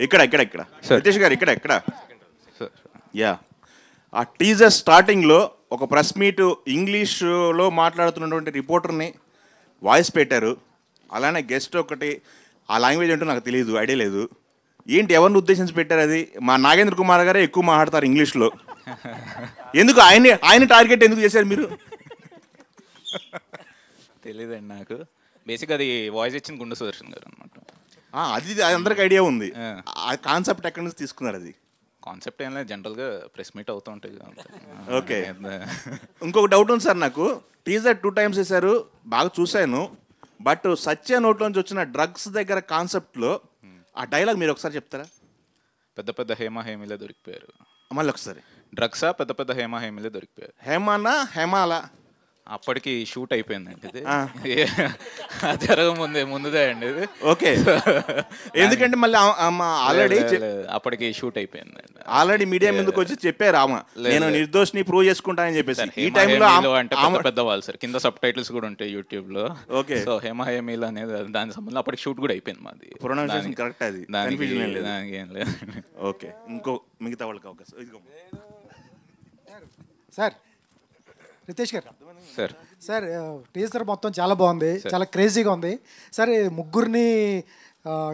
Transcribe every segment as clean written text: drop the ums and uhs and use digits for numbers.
ఇక్కడ నితీష్ గారు ఇక్కడ యా ఆ టీజర్ స్టార్టింగ్లో ఒక ప్రెస్ మీట్ ఇంగ్లీష్లో మాట్లాడుతున్నటువంటి రిపోర్టర్ని వాయిస్ పెట్టారు. అలానే గెస్ట్ ఒకటి ఆ లాంగ్వేజ్ ఏంటో నాకు తెలియదు, ఐడియా లేదు. ఏంటి ఎవరిని ఉద్దేశించి పెట్టారు అది? మా నాగేంద్ర కుమార్ గారే ఎక్కువ మాట్లాడతారు ఇంగ్లీష్లో. ఎందుకు ఆయన టార్గెట్ ఎందుకు చేశారు మీరు? తెలియదండి నాకు. బేసిక్గా అది వాయిస్ ఇచ్చిన గుండు సుదర్శన్ గారు అనమాట. అది అందరికి ఐడియా ఉంది. ఆ కాన్సెప్ట్ ఎక్కడి నుంచి తీసుకున్నారు? అది కాన్సెప్ట్ ఏం లేదు, జనరల్గా ప్రెస్ మీట్ అవుతూ ఉంటాయి. ఓకే. ఇంకొక డౌట్ ఉంది సార్ నాకు. టీజర్ 2 times వేశారు, బాగా చూశాను. బట్ సత్య నోట్లోంచి వచ్చిన డ్రగ్స్ దగ్గర కాన్సెప్ట్లో ఆ డైలాగ్ మీరు ఒకసారి చెప్తారా? పెద్ద పెద్ద హేమీలే దొరికిపోయారు. మళ్ళీ ఒకసారి. డ్రగ్సా పెద్ద పెద్ద హేమీలే దొరికిపోయారు. హేమాలా అప్పటికి షూట్ అయిపోయిందండి ఇది. జరగ ముందుదే అండి ఇది. ఓకే. ఎందుకంటే మళ్ళీ ఆల్రెడీ అప్పటికి షూట్ అయిపోయిందండి. ఆల్రెడీ మీడియా ముందుకు వచ్చి చెప్పారు ఆమె నేను నిర్దోషిని ప్రూవ్ చేసుకుంటానని చెప్పేసి. ఈ టైంలో అంటే పెద్ద వాళ్ళు సార్, కింద సబ్ టైటిల్స్ కూడా ఉంటాయి యూట్యూబ్ లో. ఓకే. సో హేమీల్ అనేది దాని సంబంధం అప్పటికి షూట్ కూడా అయిపోయింది మాది. ప్రొనౌన్సియేషన్ కరెక్ట్ అది, కన్ఫ్యూజన్ ఏం లేదు. ఏం లేదు. ఓకే. ఇంకో మిగతా వాళ్ళకి అవకాశం. సార్ నితీష్ గారు సార్ సార్ టీజర్ మొత్తం చాలా బాగుంది, చాలా క్రేజీగా ఉంది సార్. ముగ్గురిని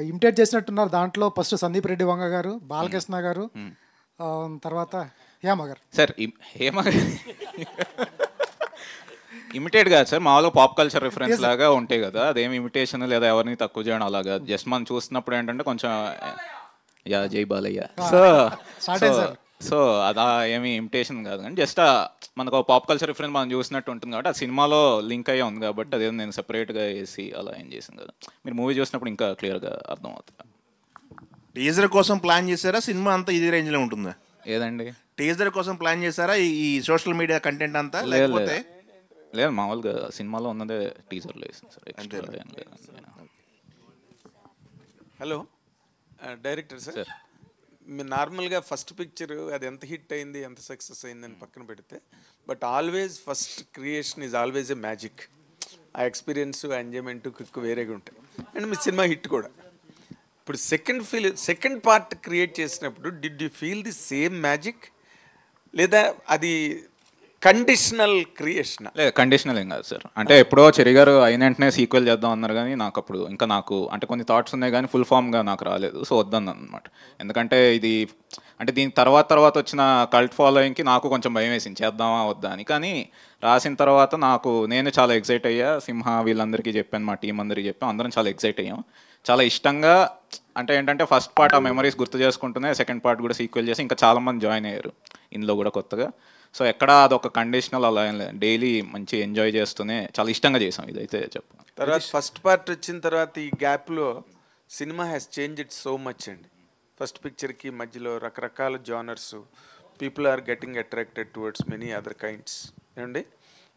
ఇమిటేట్ చేసినట్టున్నారు దాంట్లో. ఫస్ట్ సందీప్ రెడ్డి వంగ గారు, బాలకృష్ణ గారు, తర్వాత హేమ గారు. సార్ హేమ ఇమిటేట్ కాదు సార్, మామూలుగా పాప్ కల్చర్ రిఫరెన్స్ లాగా ఉంటాయి కదా. అదేమి ఇమిటేషన్ లేదా ఎవరిని తక్కువ చేయడం అలాగా. జస్ట్ మనం చూస్తున్నప్పుడు ఏంటంటే కొంచెం జై బాలయ్య. సో అదా ఏమి ఇమిటేషన్ కాదు, కానీ జస్ట్ మనకు పాప్ కల్చర్ రిఫరెన్స్ మనం చూసినట్టు ఉంటుంది కాబట్టి ఆ సినిమాలో లింక్ అయ్యే ఉంది కాబట్టి అదే నేను సెపరేట్గా వేసి అలా ఏం చేసాను కదా. మీరు మూవీ చూసినప్పుడు ఇంకా క్లియర్గా అర్థం అవుతుంది. టీజర్ కోసం ప్లాన్ చేశారా? సినిమా అంతా ఇది రేంజ్లో ఉంటుందా? ఏదండి టీజర్ కోసం ప్లాన్ చేశారా ఈ సోషల్ మీడియా కంటెంట్ అంతా? లేకపోతే లేదు, మామూలుగా సినిమాలో ఉన్నదే టీజర్లో వేసింది sir. Extra hello director sir, మీరు నార్మల్గా ఫస్ట్ పిక్చర్ అది ఎంత హిట్ అయింది, ఎంత సక్సెస్ అయిందని పక్కన పెడితే, but always first creation is always a magic. ఆ ఎక్స్పీరియన్స్, ఆ ఎంజాయ్మెంట్, క్విక్ వేరేగా ఉంటాయి. అండ్ మీ సినిమా హిట్ కూడా. ఇప్పుడు సెకండ్ పార్ట్ క్రియేట్ చేసినప్పుడు did you feel the same magic, లేదా అది కండిషనల్ క్రియేషన్? లేదు, కండిషనల్ ఏం కాదు సార్. అంటే ఎప్పుడో చెరి గారు అయిన వెంటనే సీక్వెల్ చేద్దాం అన్నారు, కానీ నాకు అప్పుడు నాకు అంటే కొన్ని థాట్స్ ఉన్నాయి కానీ ఫుల్ ఫామ్గా నాకు రాలేదు. సో వద్దన్నాను అనమాట. ఎందుకంటే ఇది అంటే దీని తర్వాత వచ్చిన కల్ట్ ఫాలోయింగ్కి నాకు కొంచెం భయం వేసింది చేద్దామా వద్దా అని. కానీ రాసిన తర్వాత నేను చాలా ఎక్సైట్ అయ్యా. సింహ వీళ్ళందరికీ చెప్పాను, మా టీం అందరికీ చెప్పాను, అందరం చాలా ఎక్సైట్ అయ్యాం. చాలా ఇష్టంగా అంటే ఏంటంటే ఫస్ట్ పార్ట్ ఆ మెమరీస్ గుర్తు చేసుకుంటూనే సెకండ్ పార్ట్ కూడా సీక్వెల్ చేసి ఇంకా చాలామంది జాయిన్ అయ్యారు ఇందులో కూడా కొత్తగా. సో ఎక్కడ అదొక కండిషనల్ అలా ఏం లేదు, డైలీ మంచి ఎంజాయ్ చేస్తూనే చాలా ఇష్టంగా చేసాం ఇదైతే చెప్పాను. తర్వాత ఫస్ట్ పార్ట్ వచ్చిన తర్వాత ఈ గ్యాప్లో cinema has change it so much అండి. ఫస్ట్ పిక్చర్కి మధ్యలో రకరకాల genres, people are getting attracted towards many other kinds ఏమండి.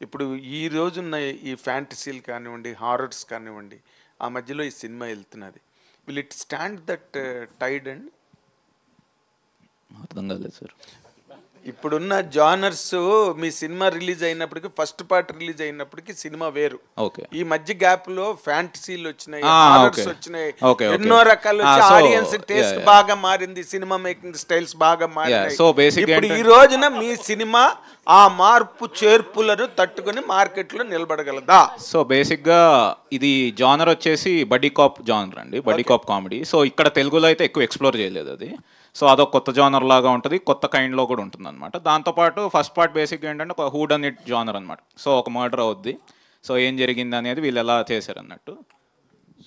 ఇప్పుడు ఈ రోజున్న ఈ ఫ్యాంటసీలు కానివ్వండి, హారర్స్ కానివ్వండి, ఆ మధ్యలో ఈ సినిమా వెళ్తున్నది. Will it stand that tide అండి? అర్థం కాలేదు సార్. ఇప్పుడున్న జానర్స్ మీ సినిమా రిలీజ్ అయినప్పటికీ, ఫస్ట్ పార్ట్ రిలీజ్ అయినప్పటికీ సినిమా వేరు. ఈ మధ్య గ్యాప్ లో ఫ్యాంటసీలు వచ్చినాయి, హారర్స్ వచ్చినాయి, ఎన్నో రకాలు వచ్చి ఆడియన్స్ టేస్ట్ బాగా మారింది, సినిమా మేకింగ్ స్టైల్స్ బాగా మారినాయి. ఇప్పుడు ఈ రోజున మీ సినిమా ఆ మార్పు చేర్పులను తట్టుకుని మార్కెట్ లో నిలబడగలదా? సో బేసిక్ గా ఇది జానర్ వచ్చేసి బడ్డీ కాప్ జానర్ అండి, బడ్డీ కాప్ కామెడీ. సో ఇక్కడ తెలుగులో అయితే ఎక్కువ ఎక్స్ప్లోర్ చేయలేదు అది. సో అదొక కొత్త జానర్ లాగా ఉంటుంది, కొత్త కైండ్లో కూడా ఉంటుంది అనమాట. దాంతోపాటు ఫస్ట్ పార్ట్ బేసిక్గా ఏంటంటే ఒక హూ డన్ ఇట్ జానర్ అనమాట. సో ఒక మర్డర్ అవుద్ది, సో ఏం జరిగింది అనేది వీళ్ళు ఎలా చేశారు అన్నట్టు.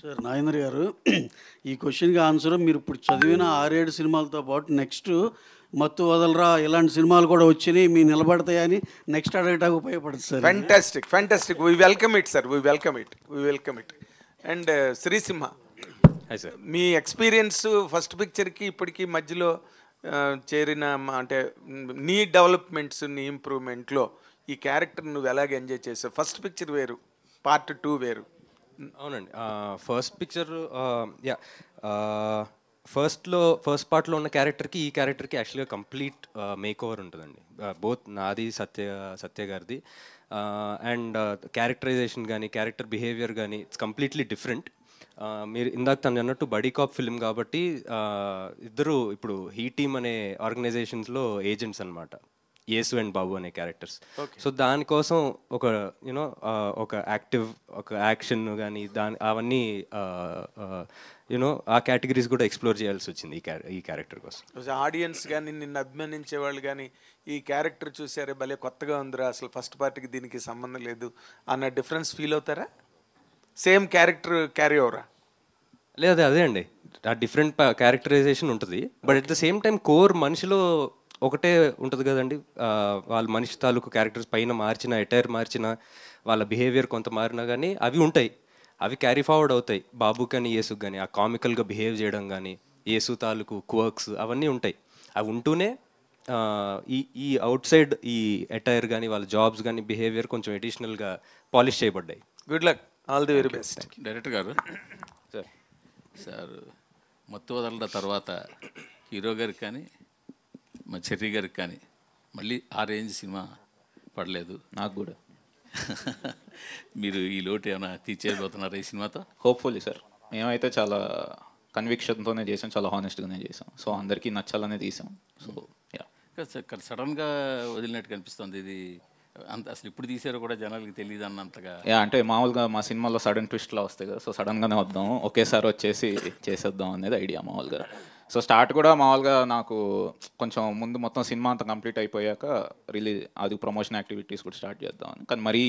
సార్ నాగేంద్ర గారు, ఈ క్వశ్చన్కి ఆన్సర్ మీరు ఇప్పుడు చదివిన 6-7 సినిమాలతో పాటు నెక్స్ట్ మత్తు వదలరా ఇలాంటి సినిమాలు కూడా వచ్చినాయి, మీ నిలబడతాయని నెక్స్ట్ అడగటానికి ఉపయోగపడుతుంది sir. Fantastic we welcome it sir, we welcome it. And Srisimha, మీ ఎక్స్పీరియన్స్ ఫస్ట్ పిక్చర్కి ఇప్పటికీ మధ్యలో చేరిన అంటే నీ డెవలప్మెంట్స్, నీ ఇంప్రూవ్మెంట్లో ఈ క్యారెక్టర్ నువ్వు ఎలాగ ఎంజాయ్ చేసావు? ఫస్ట్ పిక్చర్ వేరు, పార్ట్ 2 వేరు. అవునండి, ఫస్ట్ పిక్చర్ ఫస్ట్ పార్ట్లో ఉన్న క్యారెక్టర్కి ఈ క్యారెక్టర్కి యాక్చువల్గా కంప్లీట్ మేక్ ఓవర్ ఉంటుందండి. బోత్ నాది, సత్య గారిది. అండ్ క్యారెక్టరైజేషన్ కానీ క్యారెక్టర్ బిహేవియర్ కానీ ఇట్స్ కంప్లీట్లీ డిఫరెంట్. మీరు ఇందాక తను అన్నట్టు బడీ కాప్ ఫిల్మ్ కాబట్టి ఇద్దరు ఇప్పుడు హీ టీమ్ అనే ఆర్గనైజేషన్స్లో ఏజెంట్స్ అనమాట, యేసు అండ్ బాబు అనే క్యారెక్టర్స్. సో దానికోసం ఒక యూనో ఒక యాక్టివ్ ఒక యాక్షన్ కానీ అవన్నీ యూనో ఆ కేటగిరీస్ కూడా ఎక్స్ప్లోర్ చేయాల్సి వచ్చింది ఈ క్యారెక్టర్ కోసం. ఆడియన్స్ కానీ నిన్ను అభిమానించే వాళ్ళు కానీ ఈ క్యారెక్టర్ చూసారే భలే కొత్తగా ఉందిరా, అసలు ఫస్ట్ పార్ట్కి దీనికి సంబంధం లేదు అన్న డిఫరెన్స్ ఫీల్ అవుతారా? సేమ్ క్యారెక్టర్ క్యారీ ఓవరా? లేదు, అదే అండి, ఆ డిఫరెంట్ క్యారెక్టరైజేషన్ ఉంటుంది. But at the same time core మనిషిలో ఒకటే ఉంటుంది కదండి. వాళ్ళ మనిషి తాలూకు క్యారెక్టర్స్ పైన మార్చిన, ఎటైర్ మార్చిన, వాళ్ళ బిహేవియర్ కొంత మారినా కానీ అవి ఉంటాయి, అవి క్యారీ ఫార్వర్డ్ అవుతాయి. బాబు కానీ యేసుకు కానీ ఆ కామికల్గా బిహేవ్ చేయడం కానీ, యేసు తాలూకు క్వర్క్స్ అవన్నీ ఉంటాయి. అవి ఉంటూనే ఈ అవుట్ సైడ్ ఈ అటైర్ కానీ వాళ్ళ జాబ్స్ కానీ బిహేవియర్ కొంచెం ఎడిషనల్గా పాలిష్ చేయబడ్డాయి. Good luck, all the very best. Director గారు సార్ మత్తు వదలడం తర్వాత హీరో గారికి కానీ మా చెర్రీ గారికి కానీ మళ్ళీ ఆ రేంజ్ సినిమా పడలేదు. నాకు కూడా. మీరు ఈ లోటు ఏమైనా తీర్చేయబోతున్నారు ఈ సినిమాతో? Hopefully sir. మేమైతే చాలా కన్విక్షన్తోనే చేసాం, చాలా హానెస్ట్గానే చేసాం. సో అందరికీ నచ్చాలనే తీసాం. సో యా, సడన్గా వదిలినట్టు కనిపిస్తుంది ఇది. అంత అసలు ఇప్పుడు తీసారో కూడా జనాలకి తెలియదు అన్నంతగా. యా, అంటే మామూలుగా మా సినిమాలో సడన్ ట్విస్ట్లా వస్తాయి కదా, సో సడన్గానే వద్దాం, ఒకేసారి వచ్చేసి చేసేద్దాం అనేది ఐడియా మామూలుగా. సో స్టార్ట్ కూడా మామూలుగా నాకు కొంచెం ముందు మొత్తం సినిమా అంతా కంప్లీట్ అయిపోయాక అది ప్రమోషన్ యాక్టివిటీస్ కూడా స్టార్ట్ చేద్దామని, కానీ మరీ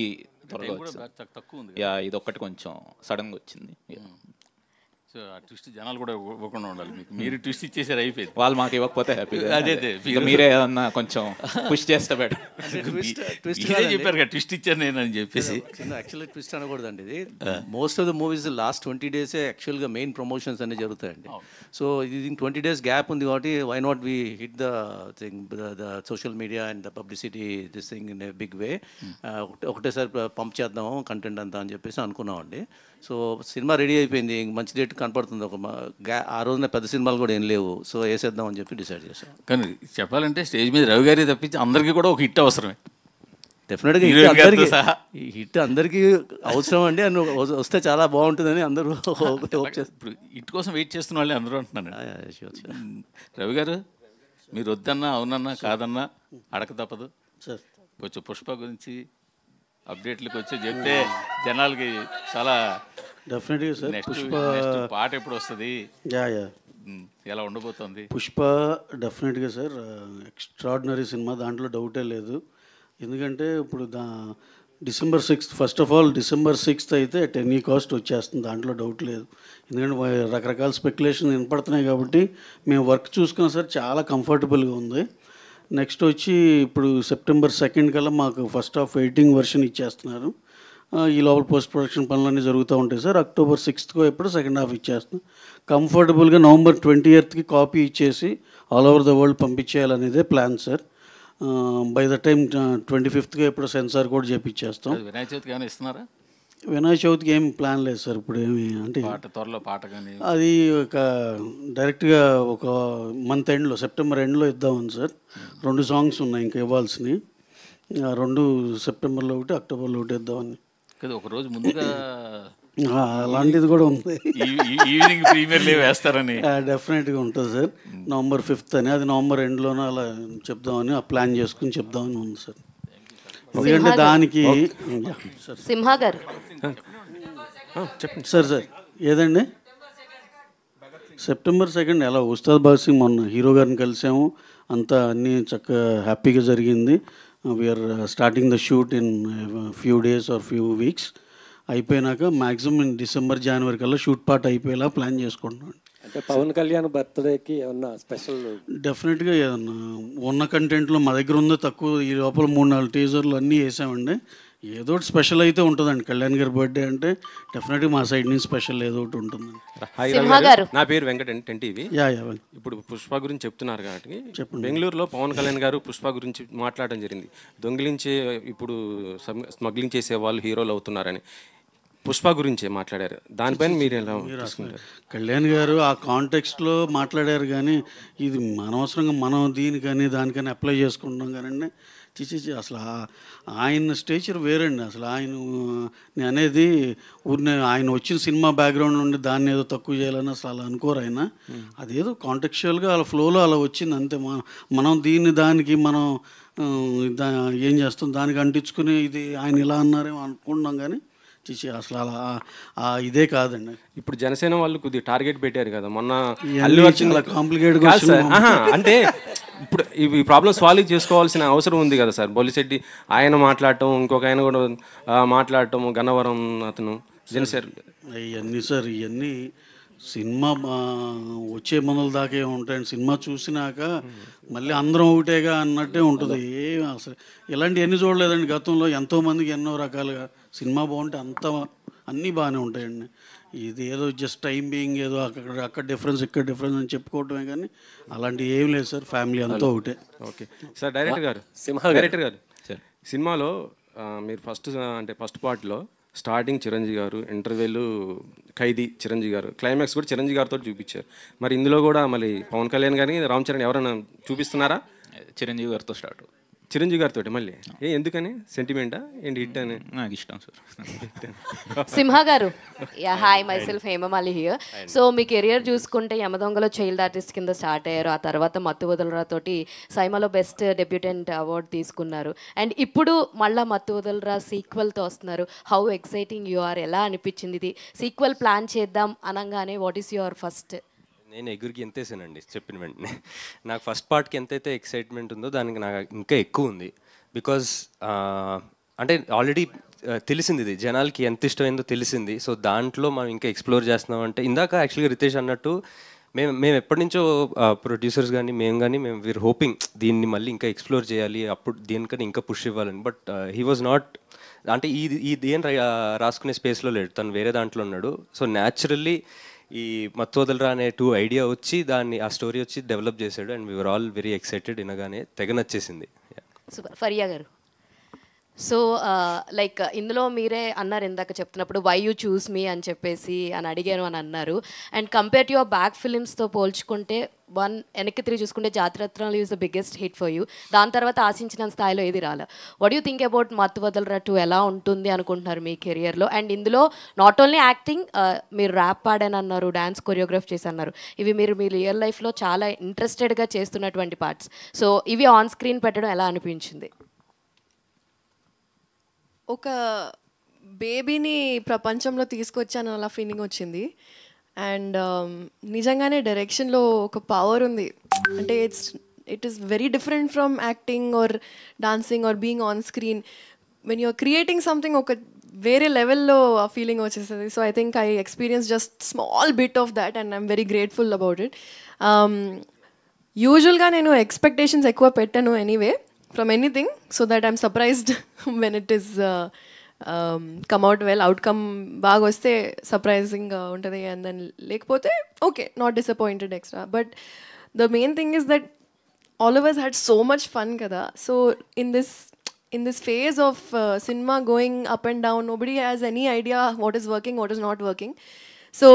త్వరగా తక్కువ ఉంది. యా, ఇది ఒక్కటి కొంచెం సడన్గా వచ్చింది. సో ఆ ట్విస్ట్ జనాలు కూడా ఇవ్వకుండా ఉండాలి మీకు. మీరు ట్విస్ట్ ఇచ్చేసారు, అయిపోయింది. వాళ్ళు మాకు ఇవ్వకపోతే హ్యాపీగా. అదే మీరే ఏమన్నా కొంచెం పుష్ చేస్తే బెటర్. చెప్పారు కదా ట్విస్ట్ ఇచ్చాను నేను అని చెప్పేసి. యాక్చువల్గా ట్విస్ట్ అనకూడదండి. ఇది most of the movies last 20 days యాక్చువల్గా మెయిన్ ప్రమోషన్స్ అన్నీ జరుగుతాయండి. సో ఇది 20 days గ్యాప్ ఉంది కాబట్టి why not we hit the thing the social media and the publicity this thing in a big way. ఒకటేసారి పంప్ చేద్దాము కంటెంట్ అంతా అని చెప్పేసి అనుకున్నామండి. సో సినిమా రెడీ అయిపోయింది, మంచి డేట్ కనపడుతుంది. ఆ రోజున పెద్ద సినిమాలు కూడా ఏం లేవు, సో వేసేద్దాం అని చెప్పి డిసైడ్ చేశాం. కానీ చెప్పాలంటే స్టేజ్ మీద రవి గారి తప్పించి అందరికీ కూడా ఒక హిట్ అవసరమే. డెఫినెట్గా హిట్ అందరికీ అవసరం అండి, అని వస్తే చాలా బాగుంటుందని అందరూ ఇప్పుడు హిట్ కోసం వెయిట్ చేస్తున్న వాళ్ళే అందరూ అంటున్నాను. రవి గారు మీరు వద్దన్నా అవునన్నా కాదన్నా అడక తప్పదు సార్. కొంచెం పుష్ప గురించి అప్డేట్లకు వచ్చి చెప్తే జనాలకి చాలా డెఫినెట్గా సార్. పుష్ప పాట ఎప్పుడు వస్తుంది, ఎలా ఉండబోతుంది? పుష్ప డెఫినెట్గా సార్ ఎక్స్ట్రాడినరీ సినిమా, దాంట్లో డౌటే లేదు. ఎందుకంటే ఇప్పుడు December 6th first of all December 6th అయితే అట్ ఎనీ కాస్ట్ వచ్చేస్తుంది, దాంట్లో డౌట్ లేదు. ఎందుకంటే రకరకాల స్పెక్యులేషన్ వినపడుతున్నాయి కాబట్టి మేము వర్క్ చూసుకున్నాం సార్, చాలా కంఫర్టబుల్గా ఉంది. నెక్స్ట్ వచ్చి ఇప్పుడు September 2nd కల్లా మాకు ఫస్ట్ హాఫ్ ఎడిటింగ్ వర్షన్ ఇచ్చేస్తున్నారు. ఈ లోపల పోస్ట్ ప్రొడక్షన్ పనులన్నీ జరుగుతూ ఉంటాయి సార్. October 6th ఎప్పుడు సెకండ్ హాఫ్ ఇచ్చేస్తున్నాం. కంఫర్టబుల్గా November 20th కాపీ ఇచ్చేసి ఆల్ ఓవర్ ద వరల్డ్ పంపించేయాలనేదే plan sir. By the time 25th ఎప్పుడు సెన్సార్ కూడా చేపించేస్తాం. వినాయక చవితికి ఏమైనా ఇస్తున్నారా? వినాయక చవితికి ఏం ప్లాన్ లేదు సార్ ఇప్పుడు. ఏమి అంటే త్వరలో పాట కానీ అది ఒక డైరెక్ట్గా ఒక మంత్ ఎండ్లో September ఎండ్లో ఇద్దామని సార్. 2 songs ఉన్నాయి ఇంకా ఇవ్వాల్సినవి, 2 సెప్టెంబర్లో ఒకటి Octoberలో ఒకటి ఇద్దామని. కదా ఒక రోజు ముందుగా అలాంటిది కూడా ఉంది, ఈవినింగ్ ప్రీమియర్ లీవ్ వేస్తారని. డెఫినెట్గా ఉంటుంది సార్. November 5th అని, అది November ఎండ్లోనే అలా చెప్దామని ఆ ప్లాన్ చేసుకుని చెప్దామని ఉంది సార్. ఎందుకంటే దానికి సింహ గారు చెప్పండి సార్. ఏదండి September 2nd ఎలా ఉస్తాద్ భగత్ సింగ్ మొన్న హీరో గారిని కలిసాము, అంతా అన్నీ చక్కగా హ్యాపీగా జరిగింది. We are starting the shoot in few days or few weeks. అయిపోయినాక మ్యాక్సిమం December January కల్లా షూట్ పార్ట్ అయిపోయేలా ప్లాన్ చేసుకుంటున్నాను. అంటే పవన్ కళ్యాణ్ బర్త్డేకి ఏమన్నా స్పెషల్? డెఫినెట్గా ఏదన్నా ఉన్న కంటెంట్లో మా దగ్గర ఉందో తక్కువ, ఈ లోపల 3-4 టీజర్లు అన్నీ వేసామండి. ఏదో ఒకటి స్పెషల్ అయితే ఉంటుందండి. కళ్యాణ్ గారి బర్త్డే అంటే డెఫినెట్గా మా సైడ్ నుంచి స్పెషల్ ఏదో ఒకటి ఉంటుందండి. నా పేరు వెంకట టీవీ. ఇప్పుడు పుష్ప గురించి చెప్తున్నారు కాబట్టి బెంగళూరులో పవన్ కళ్యాణ్ గారు పుష్ప గురించి మాట్లాడడం జరిగింది. దొంగిలించే ఇప్పుడు స్మగ్లింగ్ చేసే వాళ్ళు హీరోలు అవుతున్నారని పుష్ప గురించే మాట్లాడారు. దానిపైన మీరు ఎలా తీసుకుంటారు? కళ్యాణ్ గారు ఆ కాంటెక్స్ట్లో మాట్లాడారు, కానీ ఇది అనవసరంగా మనం దీనికని దానికని అప్లై చేసుకుంటున్నాం. కానీ చిచి అసలు ఆయన స్టేచర్ వేరండి. అసలు ఆయన నేను అనేది ఊరినే ఆయన వచ్చిన సినిమా బ్యాక్గ్రౌండ్ నుండి దాన్ని ఏదో తక్కువ చేయాలని అసలు అలా అనుకోరు ఆయన. అదేదో కాంటెక్చువల్గా అలా ఫ్లోలో అలా వచ్చింది అంతే. మనం దానికి మనం ఏం చేస్తాం, దానికి అంటించుకుని ఇది ఆయన ఇలా అన్నారేమో అనుకుంటున్నాం కానీ చిచి అసలు అలా ఇదే కాదండి. ఇప్పుడు జనసేన వాళ్ళు కొద్దిగా టార్గెట్ పెట్టారు కదా మొన్న. అల్లు అర్జున్ కాంప్లికేటెడ్ అంటే ఇప్పుడు ఈ ప్రాబ్లమ్ సాల్వ్ చేసుకోవాల్సిన అవసరం ఉంది కదా సార్. బొలిశెట్టి ఆయన మాట్లాడటం, ఇంకొక ఆయన కూడా మాట్లాడటం, గన్నవరం అతను జనసేన ఇవన్నీ సార్, ఇవన్నీ సినిమా వచ్చే మనల దాకే ఉంటాయండి. సినిమా చూసినాక మళ్ళీ అందరం ఒకటేగా అన్నట్టే ఉంటుంది. అసలు ఇలాంటివన్నీ చూడలేదండి గతంలో. ఎంతోమందికి ఎన్నో రకాలుగా సినిమా బాగుంటే అన్నీ బాగానే ఉంటాయండి. ఇది ఏదో జస్ట్ టైం బీయింగ్ ఏదో అక్కడ డిఫరెన్స్ ఇక్కడ డిఫరెన్స్ అని చెప్పుకోవటమే కానీ అలాంటివి ఏం లేదు సార్. ఫ్యామిలీ అంతా ఒకటే. Okay sir. డైరెక్టర్ గారు సార్, సినిమాలో మీరు ఫస్ట్ పార్ట్లో స్టార్టింగ్ చిరంజీవి గారు, ఇంటర్వెల్ ఖైదీ చిరంజీవి గారు, క్లైమాక్స్ కూడా చిరంజీవి గారితో చూపించారు. మరి ఇందులో కూడా మళ్ళీ పవన్ కళ్యాణ్ గారిని, రామ్ చరణ్ ఎవరైనా చూపిస్తున్నారా? చిరంజీవి గారితో స్టార్ట్. చిరంజీవి గారితో మళ్ళీ ఎందుకని? సెంటిమెంటా ఏంటి? హిట్ అని నాకు ఇష్టం sir. Simha garu, hi, myself Hemamali here. So మీ కెరియర్ చూసుకుంటే యమదొంగలో చైల్డ్ ఆర్టిస్ట్ కింద స్టార్ట్ అయ్యారు. ఆ తర్వాత మత్తు వదలరా తోటి సైమాలో బెస్ట్ డెబ్యూటెంట్ అవార్డు తీసుకున్నారు. అండ్ ఇప్పుడు మళ్ళీ మత్తు వదలరా సీక్వెల్తో వస్తున్నారు. How exciting you are? ఎలా అనిపించింది ఇది? సీక్వెల్ ప్లాన్ చేద్దాం అనగానే వాట్ ఈస్ యువర్ ఫస్ట్? నేను ఎగురికి ఎంతేసానండి చెప్పిన వెంటనే. నాకు ఫస్ట్ పార్ట్కి ఎంతైతే ఎక్సైట్మెంట్ ఉందో దానికి నాకు ఇంకా ఎక్కువ ఉంది. బికాజ్ అంటే ఆల్రెడీ తెలిసింది, ఇది జనాలకి ఎంత ఇష్టమైందో తెలిసింది. సో దాంట్లో మనం ఇంకా ఎక్స్ప్లోర్ చేస్తున్నాం. అంటే ఇందాక యాక్చువల్గా రితేష్ అన్నట్టు మేము ఎప్పటి నుంచో ప్రొడ్యూసర్స్ కానీ మేము వీఆర్ హోపింగ్ దీన్ని మళ్ళీ ఇంకా ఎక్స్ప్లోర్ చేయాలి, అప్పుడు దీనికన్నా ఇంకా పుష్ ఇవ్వాలని. బట్ హీ వాజ్ నాట్, అంటే దేని రాసుకునే స్పేస్లో లేడు, తను వేరే దాంట్లో ఉన్నాడు. సో న్యాచురల్లీ ఈ మత్తు వదలరా అనే ఐడియా వచ్చి దాన్ని ఆ స్టోరీ వచ్చి డెవలప్ చేశాడు. And we are all very excited. వినగానే తెగ నచ్చేసింది. సూపర్. ఫరియా గారు, సో లైక్ ఇందులో మీరే అన్నారు ఇందాక చెప్తున్నప్పుడు వై యూ చూస్ మీ అని చెప్పేసి అని అడిగాను అని అన్నారు. And compare to your back ఫిలిమ్స్తో పోల్చుకుంటే వెనక్కి తిరిగి చూసుకుంటే Jathiratnalu is the biggest hit for you. దాని తర్వాత ఆశించిన స్థాయిలో ఏది రాలే. వాట్ యూ థింక్ అబౌట్ మత్తు వదలరా 2 ఎలా ఉంటుంది అనుకుంటున్నారు మీ కెరియర్లో? అండ్ ఇందులో నాట్ ఓన్లీ యాక్టింగ్, మీరు ర్యాప్ పాడాను అన్నారు, డ్యాన్స్ కొరియోగ్రాఫ్ చేసి అన్నారు. ఇవి మీరు మీ రియల్ లైఫ్లో చాలా ఇంట్రెస్టెడ్గా చేస్తున్నటువంటి పార్ట్స్. సో ఇవి ఆన్ స్క్రీన్ పెట్టడం ఎలా అనిపించింది? ఒక బేబీని ప్రపంచంలో తీసుకొచ్చాను అలా ఫీలింగ్ వచ్చింది. అండ్ నిజంగానే డైరెక్షన్లో ఒక పవర్ ఉంది. అంటే it is very different from acting or dancing or being on screen. When you're creating something ఒక వేరే లెవెల్లో ఆ ఫీలింగ్ వచ్చేస్తుంది. So I think I experience just small bit of that and I'm very grateful about it. యూజువల్గా నేను expectations ఎక్కువ పెట్టాను anyway from anything, so that I'm surprised when it is come out well. Outcome baga vaste surprising untadi, and then lekapothe okay, not disappointed extra. But the main thing is that all of us had so much fun kada. So in this phase of cinema going up and down, nobody has any idea what is working, what is not working. So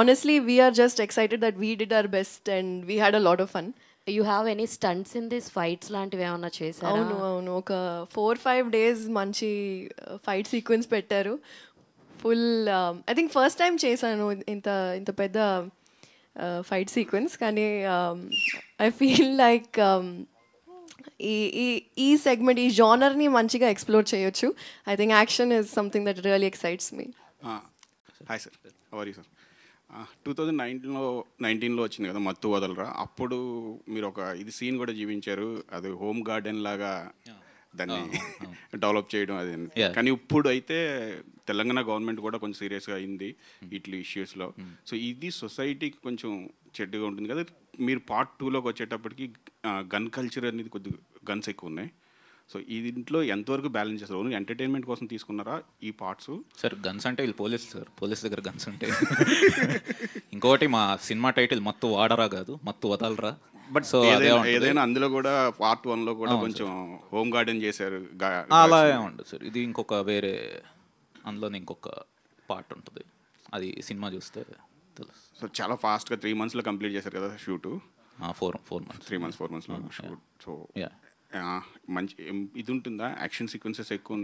honestly, we are just excited that we did our best and we had a lot of fun. You have any stunts in this fights లాంటివి ఏమన్నా చేశారు? అవును ఒక 4-5 days మంచి fight sequence పెట్టారు. Full I think first time చేశాను ఇంత పెద్ద ఫైట్ సీక్వెన్స్. కానీ ఐ ఫీల్ లైక్ ఈ సెగ్మెంట్, ఈ జానర్ని మంచిగా ఎక్స్ప్లోర్ చేయొచ్చు. I think action is something that really excites me. Hi sir, how are you sir? 2019లో వచ్చింది కదా మత్తు వదలరా. అప్పుడు మీరు ఒక ఇది సీన్ కూడా జీవించారు, అది హోమ్ గార్డెన్ లాగా దాన్ని డెవలప్ చేయడం అది. కానీ ఇప్పుడు అయితే తెలంగాణ గవర్నమెంట్ కూడా కొంచెం సీరియస్గా అయింది ఇట్లా ఇష్యూస్లో. సో ఇది సొసైటీకి కొంచెం చెడ్డగా ఉంటుంది కదా. మీరు పార్ట్ 2లోకి వచ్చేటప్పటికి గన్ కల్చర్ అనేది కొద్దిగా గన్స్ ఎక్కువ ఉన్నాయి. సో ఈ దీంట్లో ఎంతవరకు బ్యాలెన్స్ చేస్తారు? ఓన్లీ ఎంటర్టైన్మెంట్ కోసం తీసుకున్నారా ఈ పార్ట్స్? సార్ గన్స్ అంటే వీళ్ళు పోలీస్ సార్, పోలీస్ దగ్గర గన్స్ ఉంటాయి. ఇంకోటి మా సినిమా టైటిల్ మత్తు వాడరా కాదు, మత్తు వదలరా. బట్ సో ఏదైనా అందులో కూడా పార్ట్ 1లో కూడా కొంచెం హోమ్ గార్డెన్ చేశారు. అలా ఉండదు సార్, ఇది ఇంకొక వేరే, అందులోనే ఇంకొక పార్ట్ ఉంటుంది, అది సినిమా చూస్తే తెలుసు. సో చాలా ఫాస్ట్గా 3 monthsలో కంప్లీట్ చేశారు కదా షూటు? 4 months 3 months 4 monthsలో షూట్. సో మంచి ఇది ఉంటుందా, యాక్షన్ సీక్వెన్సెస్ ఎక్కువ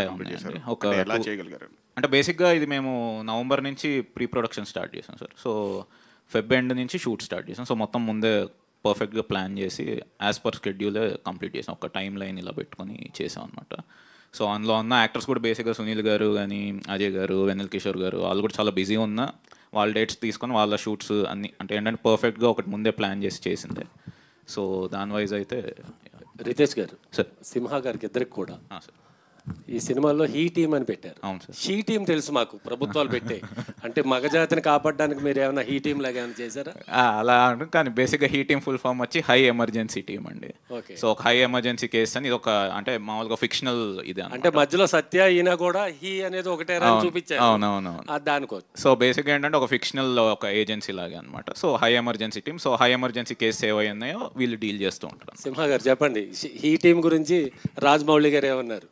కంప్లీట్ చేశారు, ఒక ఎలా చేయగలిగారు? అంటే బేసిక్గా ఇది మేము నవంబర్ నుంచి ప్రీ ప్రొడక్షన్ స్టార్ట్ చేసాం సార్. సో ఫెబ్ ఎండ్ నుంచి షూట్ స్టార్ట్ చేసాం. సో మొత్తం ముందే పర్ఫెక్ట్గా ప్లాన్ చేసి యాజ్ పర్ స్కెడ్యూలే కంప్లీట్ చేసాం. ఒక టైం లైన్ ఇలా పెట్టుకొని చేసాం అనమాట. సో అందులో ఉన్న యాక్టర్స్ కూడా బేసిక్గా సునీల్ గారు కానీ, అజయ్ గారు, వెన్నెల్ కిషోర్ గారు, వాళ్ళు కూడా చాలా బిజీ ఉన్న వాళ్ళ డేట్స్ తీసుకొని వాళ్ళ షూట్స్ అన్ని అంటే ఏంటంటే పర్ఫెక్ట్గా ఒకటి ముందే ప్లాన్ చేసి చేసిందే. సో దాని వైజ్ అయితే రితేష్ గారు సార్, సింహ గారికి ఇద్దరికి కూడా సార్ ఈ సినిమాలో హీ టీమ్ అని పెట్టారు. అవును సార్. హీ టీమ్ తెలుసు మాకు, ప్రభుత్వాలు పెట్టే అంటే మగజాతిని కాపాడడానికి మీరు ఏమైనా హీ టీమ్ లాగా ఏమైనా చేశారా? అలా అంటారు కానీ బేసిక్గా హీ టీమ్ ఫుల్ ఫామ్ వచ్చి హై ఎమర్జెన్సీ టీమ్ అండి. సో ఒక హై ఎమర్జెన్సీ కేసు అని ఇది ఒక అంటే మామూలుగా ఫిక్షనల్ ఇది అంటే మధ్యలో సత్య ఈయన కూడా హీ అనేది ఒకటే రాని చూపించారు. అవునవును. దానికో సో బేసిక్గా ఏంటంటే ఒక ఫిక్షనల్ ఒక ఏజెన్సీ లాగా అనమాట. So high emergency team. So high emergency case ఏవై ఉన్నాయో వీళ్ళు డీల్ చేస్తూ ఉంటారు. సింహ గారు చెప్పండి, హీ టీమ్ గురించి రాజమౌళి గారు ఏమన్నారు?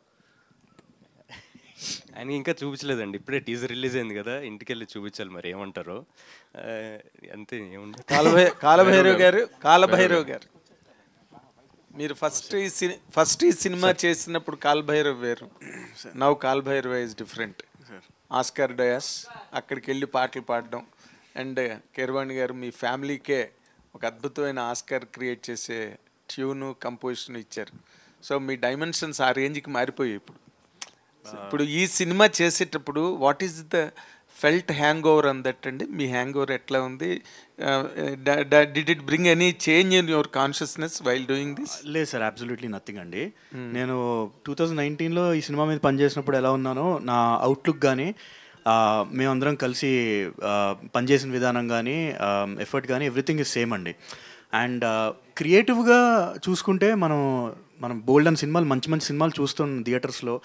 ఆయన ఇంకా చూపించలేదండి, ఇప్పుడే టీజర్ రిలీజ్ అయింది కదా, ఇంటికి వెళ్ళి చూపించాలి, మరి ఏమంటారో. అంతే, ఏముంది. కాలభైరవ్ గారు మీరు ఫస్ట్ ఈ సినిమా చేసినప్పుడు కాలభైరవ్ వేరు, now Kal Bhairav is different. Oscar dais అక్కడికి వెళ్ళి పాటలు పాడడం, అండ్ కీరవాణి గారు మీ ఫ్యామిలీకే ఒక అద్భుతమైన ఆస్కార్ క్రియేట్ చేసే ట్యూను కంపోజిషన్ ఇచ్చారు. సో మీ డైమెన్షన్స్ ఆ రేంజ్కి మారిపోయాయి. ఇప్పుడు ఈ సినిమా చేసేటప్పుడు what is the felt hang over an that అండి? మీ హ్యాంగ్ ఓవర్ ఎట్లా ఉంది? Did it bring any change in your consciousness while doing this? లేదు సార్, అబ్సల్యూట్లీ నథింగ్ అండి. నేను 2019లో ఈ సినిమా మీద పనిచేసినప్పుడు ఎలా ఉన్నానో నా అవుట్లుక్ కానీ, మేమందరం కలిసి పనిచేసిన విధానం కానీ, ఎఫర్ట్ కానీ, ఎవ్రీథింగ్ ఇస్ సేమ్ అండి. అండ్ క్రియేటివ్గా చూసుకుంటే మనం బోల్డ్ అండ్ సినిమాలు, మంచి మంచి సినిమాలు చూస్తున్నాం థియేటర్స్లో.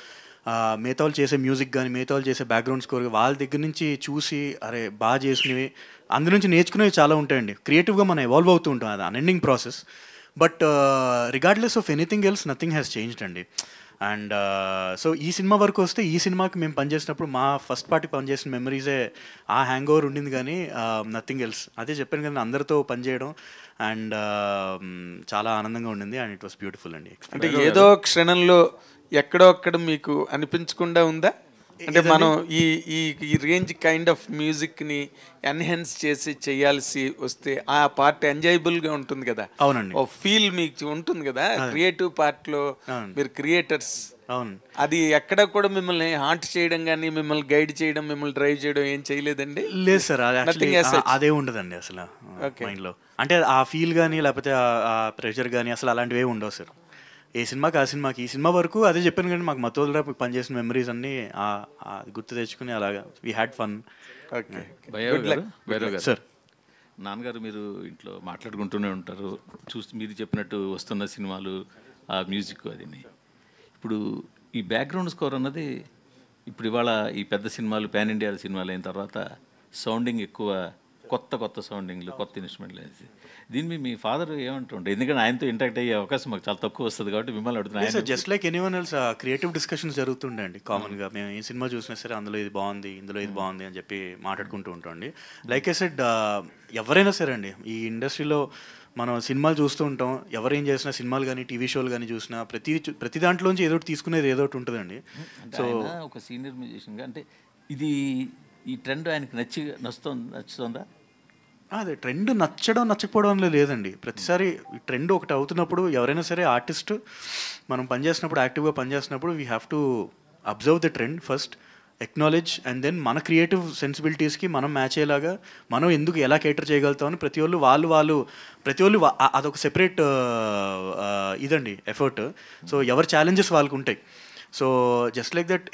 మిగతా వాళ్ళు చేసే మ్యూజిక్ కానీ, మిగతా వాళ్ళు చేసే బ్యాక్గ్రౌండ్ స్కోర్, వాళ్ళ దగ్గర నుంచి చూసి అరే బాగా చేసినవి, అందు నుంచి నేర్చుకునేవి చాలా ఉంటాయండి. క్రియేటివ్గా మనం ఎవాల్వ్ అవుతూ ఉంటాం, అది unending process. But regardless of anything else nothing has changed అండి. అండ్ సో ఈ సినిమా వరకు వస్తే, ఈ సినిమాకి మేము పనిచేసినప్పుడు మా ఫస్ట్ పార్టీ పనిచేసిన మెమరీసే ఆ హ్యాంగ్ ఓవర్ ఉండింది, కానీ నథింగ్ ఎల్స్. అదే చెప్పాను కదా, అందరితో పనిచేయడం అండ్ చాలా ఆనందంగా ఉండింది. అండ్ ఇట్ వాస్ బ్యూటిఫుల్ అండి. అంటే ఏదో క్షణంలో ఎక్కడో అక్కడ మీకు అనిపించకుండా ఉందా? అంటే మనం ఈ రేంజ్ కైండ్ ఆఫ్ మ్యూజిక్ని ఎన్హాన్స్ చేసి చేయాల్సి వస్తే ఆ పార్ట్ ఎంజాయబుల్గా ఉంటుంది కదా. అవునండి. ఓ ఫీల్ మీకు ఉంటుంది కదా క్రియేటివ్ పార్ట్లో, మీరు క్రియేటర్స్. అవును. అది ఎక్కడ కూడా మిమ్మల్ని హాంట్ చేయడం కానీ, మిమ్మల్ని గైడ్ చేయడం, మిమ్మల్ని డ్రైవ్ చేయడం ఏం చేయలేదండి? లేదు సార్, అదే ఉండదండి అసలు మైండ్లో. అంటే ఆ ఫీల్ కానీ, లేకపోతే ఆ ప్రెషర్ కానీ అసలు అలాంటివి ఏమి ఉండవు సార్. ఏ సినిమాకి ఆ సినిమాకి. ఈ సినిమా వరకు అదే చెప్పాను కానీ, మాకు మత్తోదరా పనిచేసిన మెమరీస్ అన్నీ గుర్తు తెచ్చుకుని అలాగా వీ హ్యాడ్ ఫన్. సార్, నాన్నగారు మీరు ఇంట్లో మాట్లాడుకుంటూనే ఉంటారు, మీరు చెప్పినట్టు వస్తున్న సినిమాలు, ఆ మ్యూజిక్ అది. ఇప్పుడు ఈ బ్యాక్గ్రౌండ్ స్కోర్ అన్నది ఇప్పుడు ఇవాళ ఈ పెద్ద సినిమాలు, పాన్ ఇండియా సినిమాలు అయిన తర్వాత సౌండింగ్ ఎక్కువ, కొత్త సౌండింగ్లు, కొత్త ఇన్స్ట్రుమెంట్లు అనేసి. దీన్ని మీ ఫాదర్ ఏమంటుంటారు? ఎందుకంటే ఆయనతో ఇంటరాక్ట్ అయ్యే అవకాశం మాకు చాలా తక్కువ వస్తుంది కాబట్టి మిమ్మల్ని అడుగుతున్నాను. Just like anyone else creative discussions జరుగుతుండే అండి కామన్గా. మేము ఏ సినిమా చూసినా సరే అందులో ఇది బాగుంది, ఇందులో ఇది బాగుంది అని చెప్పి మాట్లాడుకుంటూ ఉంటాం. లైక్ ఐ సెడ్, ఎవరైనా సరే అండి ఈ ఇండస్ట్రీలో మనం సినిమాలు చూస్తూ ఉంటాం. ఎవరేం చేసినా, సినిమాలు కానీ, టీవీ షోలు కానీ చూసినా ప్రతి దాంట్లోంచి ఏదో తీసుకునేది ఏదో ఒకటి ఉంటుందండి. సో ఒక సీనియర్ మ్యూజిషియన్గా అంటే ఇది ఈ ట్రెండ్ ఆయనకి నచ్చుతుందా? అదే ట్రెండ్ నచ్చడం నచ్చకపోవడం లేదండి. ప్రతిసారి ట్రెండ్ ఒకటి అవుతున్నప్పుడు ఎవరైనా సరే ఆర్టిస్ట్ మనం పనిచేసినప్పుడు, యాక్టివ్గా పనిచేసినప్పుడు we have to observe the trend first, acknowledge, and then మన క్రియేటివ్ సెన్సిబిలిటీస్కి మనం మ్యాచ్ అయ్యేలాగా మనం ఎందుకు ఎలా కేటర్ చేయగలుగుతామని ప్రతి ఒళ్ళు అదొక సెపరేట్ ఇదండి ఎఫర్ట్. సో ఎవరి ఛాలెంజెస్ వాళ్ళకు ఉంటాయి. So just like that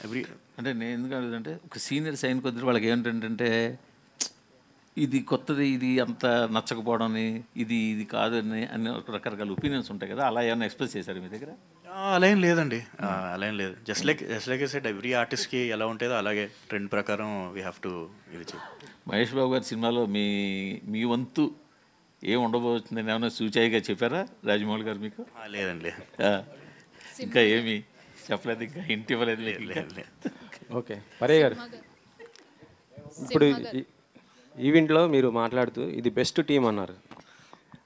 every అంటే నేను ఎందుకు అడుగుతుంటే, ఒక సీనియర్ సైన్ కొద్ది వాళ్ళకి ఏమిటంటే ఇది కొత్తది, ఇది అంత నచ్చకపోవడం, ఇది కాదు అని రకరకాల ఒపీనియన్స్ ఉంటాయి కదా, అలా ఏమైనా ఎక్స్ప్రెస్ చేశారు మీ దగ్గర? అలా ఏం లేదండి, అలా ఏం లేదు. Just like I said, every ఆర్టిస్ట్కి ఎలా ఉంటుందో అలాగే ట్రెండ్ ప్రకారం వీ హ్యావ్ టు ఇది చేయాలి. మహేష్ బాబు గారి సినిమాలో మీ వంతు ఏం ఉండబోతుందని ఏమైనా సూచాయిగా చెప్పారా రాజమౌళి గారు మీకు? లేదండి, ఇంకా ఏమి చెప్పలేదు, ఇంకా ఇంటి ఇవ్వలేదు. ఓకే, పరయ్య గారు, ఇప్పుడు ఈవెంట్లో మీరు మాట్లాడుతూ ఇది బెస్ట్ టీం అన్నారు.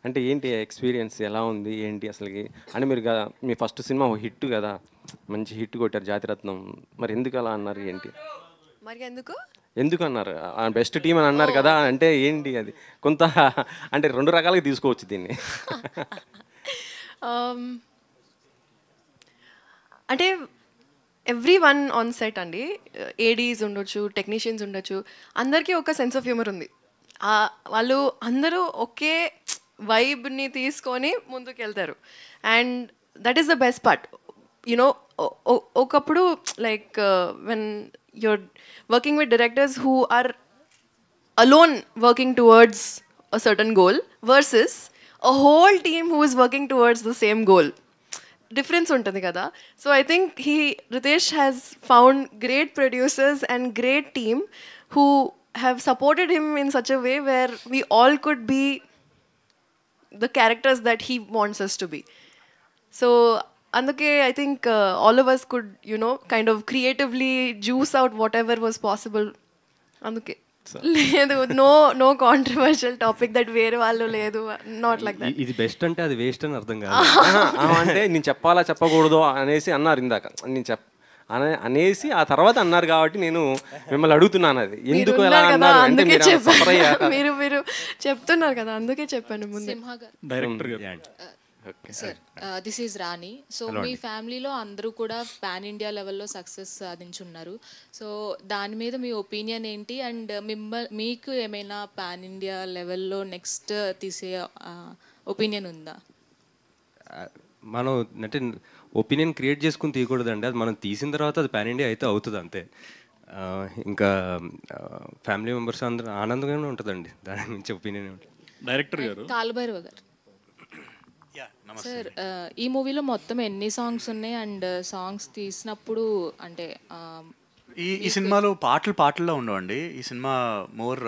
అంటే ఏంటి ఎక్స్పీరియన్స్ ఎలా ఉంది ఏంటి అసలుకి అంటే మీరు మీ ఫస్ట్ సినిమా హిట్ కదా, మంచి హిట్ కొట్టారు జాతిరత్నం, మరి ఎందుకు అలా అన్నారు ఏంటి? మరి ఎందుకు అన్నారు బెస్ట్ టీం అని అన్నారు కదా, అంటే ఏంటి అది కొంత అంటే 2 రకాలుగా తీసుకోవచ్చు దీన్ని. అంటే ఎవ్రీ వన్ ఆన్ సెట్ అండి, ఏడీస్ ఉండొచ్చు, టెక్నీషియన్స్ ఉండొచ్చు, అందరికీ ఒక సెన్స్ ఆఫ్ హ్యూమర్ ఉంది. వాళ్ళు అందరూ ఒకే వైబ్ని తీసుకొని ముందుకు వెళ్తారు. And that is the best part. You know ఒకప్పుడు like when you're working with directors who are alone working towards a certain goal versus a whole team who is working towards the same goal. Difference ఉంటుంది కదా. So I think Ritesh has found great producers and great team who have supported him in such a way where we all could be the characters that he wants us to be. So అందుకే I think all of us could, you know, kind of creatively juice out whatever was possible. అందుకే లేదు, no controversial topic that వేరే వాళ్ళు లేదు, not like that. ఇది best అంటే అది waste అని అర్థం కాదు. అంటే నేను చెప్పాలా చెప్పకూడదు అనేసి అన్నారు ఇందాక, నేను అనేసి ఆ తర్వాత అన్నారు కాబట్టి నేను మిమ్మల్ని అడుగుతున్నాను అది ఎందుకు ఎలా అన్నారు అంటే మీరు చెప్తున్నారు కదా, అందుకే చెప్పాను ముందు. డైరెక్టర్ గారు sir, this is Rani. So మీ ఫ్యామిలీలో అందరూ కూడా పాన్ ఇండియా లెవెల్లో సక్సెస్ సాధించున్నారు. సో దాని మీద మీ ఒపీనియన్ ఏంటి? అండ్ మీకు ఏమైనా పాన్ ఇండియా లెవెల్లో నెక్స్ట్ తీసే ఒపీనియన్ ఉందా? మనం అంటే ఒపీనియన్ క్రియేట్ చేసుకుని తీయకూడదండి, అది మనం తీసిన తర్వాత అది పాన్ ఇండియా అయితే అవుతుంది అంతే. ఇంకా ఫ్యామిలీ మెంబర్స్ అందరూ ఆనందంగానే ఉంటుందండి, దాని నుంచి ఒపీనియన్ ఉంటుంది. డైరెక్టర్ గారు కాలుభైరవ గారు సార్, ఈ మూవీలో మొత్తం ఎన్ని సాంగ్స్ ఉన్నాయి? అండ్ సాంగ్స్ తీసినప్పుడు అంటే ఈ సినిమాలో పాటల్లో ఉండవండి. ఈ సినిమా మోర్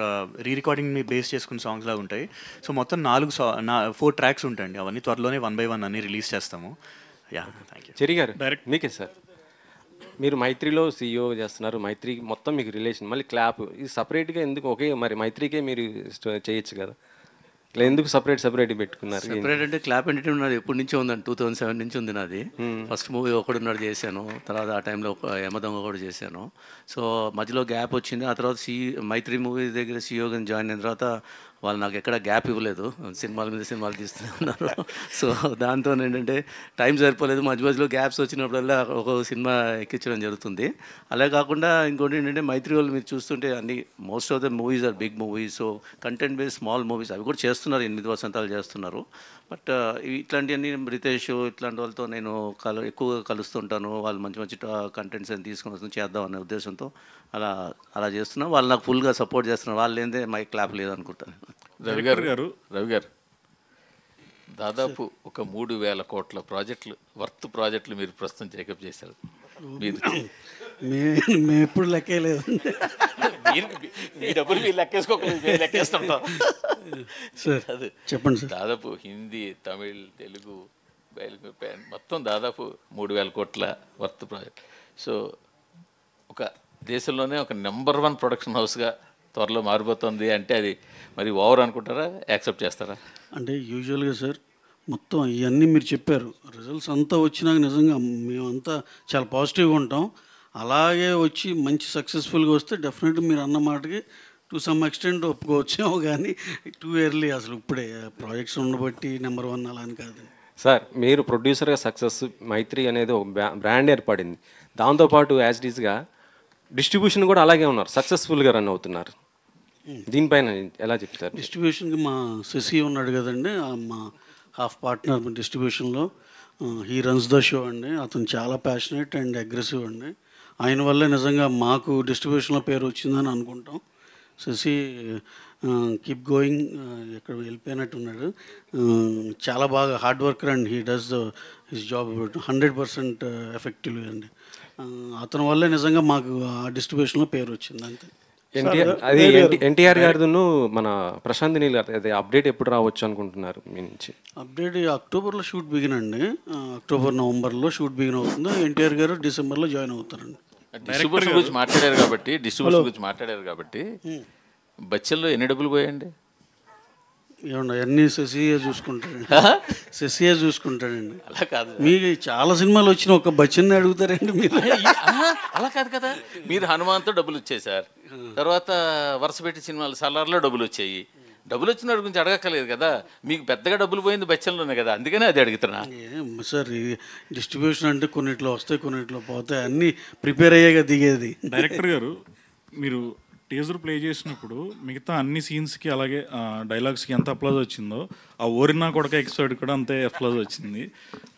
రికార్డింగ్ని బేస్ చేసుకున్న సాంగ్స్ లాగా ఉంటాయి. సో మొత్తం 4 ట్రాక్స్ ఉంటాయండి. అవన్నీ త్వరలోనే 1 by 1 అన్ని రిలీజ్ చేస్తాము. Thank you. చెరి గారు డైరెక్ట్ మీకే సార్. మీరు మైత్రిలో CEO చేస్తున్నారు, మైత్రి మొత్తం మీకు రిలేషన్, మళ్ళీ క్లాప్ ఇది సపరేట్గా ఎందుకు? ఓకే, మరి మైత్రికే మీరు చేయొచ్చు కదా, ఎందుకు సపరేట్ పెట్టుకున్నారు? సపరేట్ అంటే క్లాప్ ఎంటర్టైన్మెంట్ నాది ఎప్పటి నుంచో ఉందండి, 2007 నుంచి ఉంది నాది. ఫస్ట్ మూవీ ఒకడున్నాడు చేశాను, తర్వాత ఆ టైంలో యమదొంగ కూడా చేశాను. సో మధ్యలో గ్యాప్ వచ్చింది. ఆ తర్వాత మైత్రి మూవీ దగ్గర CEOగా జాయిన్ అయిన తర్వాత వాళ్ళు నాకు ఎక్కడ గ్యాప్ ఇవ్వలేదు, సినిమాల మీద సినిమాలు తీస్తూనే ఉన్నారు. సో దాంతో ఏంటంటే టైం సరిపోలేదు, మధ్యలో గ్యాప్స్ వచ్చినప్పుడల్లా ఒక సినిమా ఎక్కించడం జరుగుతుంది. అలాగే కాకుండా ఇంకోటి ఏంటంటే మైత్రి వాళ్ళు మీరు చూస్తుంటే అన్ని most of the movies are big movies. So content based small movies అవి కూడా చేస్తున్నారు, 8 వసంతాలు చేస్తున్నారు. బట్ ఇట్లాంటివన్నీ రితేష్ ఇట్లాంటి వాళ్ళతో నేను ఎక్కువగా కలుస్తుంటాను. వాళ్ళు మంచి మంచి కంటెంట్స్ అని తీసుకుని వస్తుంది చేద్దాం అనే ఉద్దేశంతో అలా చేస్తున్నాం. వాళ్ళు నాకు ఫుల్గా సపోర్ట్ చేస్తున్నారు. వాళ్ళు ఏందే మై క్లాప్ లేదనుకుంటాను. రవి గారు దాదాపు ఒక 3,000 కోట్ల ప్రాజెక్టులు మీరు ప్రస్తుతం టేకప్ చేశారు. మేము ఎప్పుడు లెక్కలేదు, మీ డబ్బులు మీరు లెక్కేస్తుంటాం సార్. అది చెప్పండి సార్. దాదాపు హిందీ, తమిళ్, తెలుగు, మొత్తం దాదాపు 3,000 కోట్ల ప్రాజెక్ట్. సో ఒక దేశంలోనే ఒక నెంబర్ 1 ప్రొడక్షన్ హౌస్గా త్వరలో మారిపోతుంది అంటే అది మరి ఓవర్ అనుకుంటారా, యాక్సెప్ట్ చేస్తారా? అంటే యూజువల్గా సార్ మొత్తం ఇవన్నీ మీరు చెప్పారు, రిజల్ట్స్ అంతా వచ్చినాక నిజంగా మేమంతా చాలా పాజిటివ్గా ఉంటాం. అలాగే వచ్చి మంచి సక్సెస్ఫుల్గా వస్తే డెఫినెట్గా మీరు అన్న మాటకి టు సమ్ ఎక్స్టెంట్ ఒప్పుకోవచ్చేమో, కానీ టూ ఎర్లీ అసలు ఇప్పుడే ప్రాజెక్ట్స్ ఉండబట్టి నెంబర్ 1 అలా అని కాదు సార్. మీరు ప్రొడ్యూసర్గా సక్సెస్ మైత్రి అనేది ఒక బ్రాండ్ ఏర్పడింది, దాంతోపాటు యాజ్ ఇట్ ఈస్గా డిస్ట్రిబ్యూషన్ కూడా అలాగే ఉన్నారు, సక్సెస్ఫుల్గా రన్ అవుతున్నారు. దీనిపైన ఎలా చెప్తారు? డిస్ట్రిబ్యూషన్కి మా శశి ఉన్నాడు కదండి, మా హాఫ్ పార్ట్నర్ డిస్ట్రిబ్యూషన్లో. హీ రన్స్ ద షో అండి. అతను చాలా ప్యాషనేట్ అండ్ అగ్రెసివ్ అండి. ఆయన వల్లే నిజంగా మాకు డిస్ట్రిబ్యూషన్లో పేరు వచ్చిందని అనుకుంటాం. శశి కీప్ గోయింగ్, ఎక్కడ వెళ్ళిపోయినట్టున్నాడు. చాలా బాగా hard worker and he does his job 100% effectively అండి. అతని వల్లే నిజంగా మాకు ఆ డిస్ట్రిబ్యూషన్లో పేరు వచ్చింది అంతే. ఎన్టీఆర్ గారిను మన ప్రశాంత్ నీల్ గారు అదే అప్డేట్ ఎప్పుడు రావచ్చు అనుకుంటున్నారు మీ నుంచి? అప్డేట్ అక్టోబర్లో షూట్ బిగిన్ అండి, అక్టోబర్ నవంబర్లో షూట్ బిగిన్ అవుతుంది. ఎన్టీఆర్ గారు డిసెంబర్లో జాయిన్ అవుతారండి. డిస్ట్రిబ్యూషన్ గురించి మాట్లాడారు కాబట్టి బచ్చల్లో ఎన్ని డబ్బులు పోయండి? ఏమన్నా అన్నీ శశియే చూసుకుంటాడండి, శశియే చూసుకుంటాడండి. అలా కాదు, మీకు చాలా సినిమాలు వచ్చిన ఒక బచ్చన్ని అడుగుతారండి మీరు. అలా కాదు కదా, మీరు హనుమాన్తో డబ్బులు వచ్చాయి సార్, తర్వాత వరుసపెట్టి సినిమాలు సలార్లో డబ్బులు వచ్చాయి. డబ్బులు వచ్చిన వాడి గురించి అడగక్కర్లేదు కదా, మీకు పెద్దగా డబ్బులు పోయింది బచ్చన్లోనే కదా, అందుకనే అది అడుగుతున్నా. సార్ ఈ డిస్ట్రిబ్యూషన్ అంటే కొన్నిట్లో వస్తాయి కొన్నిట్లో పోతాయి, అన్నీ ప్రిపేర్ అయ్యాక దిగేది. డైరెక్టర్ గారు, మీరు టీజర్ ప్లే చేసినప్పుడు మిగతా అన్ని సీన్స్కి అలాగే డైలాగ్స్కి ఎంత అప్లాజ్ వచ్చిందో ఆ ఓరినా కొడక ఎపిసోడ్ కూడా అంతే అప్లాజ్ వచ్చింది.